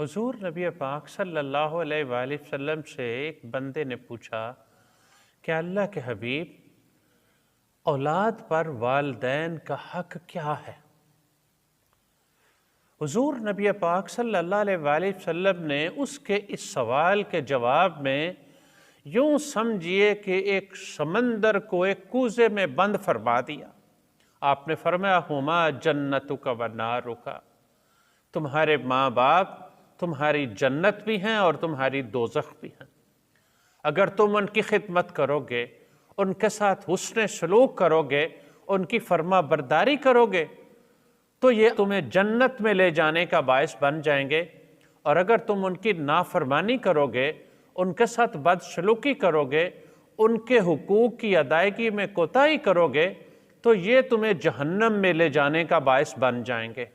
حضور نبی پاک صلی اللہ علیہ وآلہ وسلم سے ایک بندے نے پوچھا کہ اللہ کے حبیب، اولاد پر والدین کا حق کیا ہے؟ حضور نبی پاک صلی اللہ علیہ وآلہ وسلم نے اس کے اس سوال کے جواب میں یوں سمجھیے کہ ایک سمندر کو ایک کوزے میں بند فرما دیا۔ آپ نے فرمایا ہما جنتک و نارک، تمہارے ماں باپ تمہاری جنت بھی ہیں اور تمہاری دوزخ بھی ہیں۔ اگر تم ان کی خدمت کرو گے، ان کے ساتھ حسن سلوک کرو گے، ان کی فرما برداری کرو گے تو یہ تمہیں جنت میں لے جانے کا باعث بن جائیں گے، اور اگر تم ان کی نافرمانی کرو گے، ان کے ساتھ بدسلوکی کرو گے، ان کے حقوق کی ادائیگی میں کوتاہی کرو گے تو یہ تمہیں جہنم میں لے جانے کا باعث بن جائیں گے۔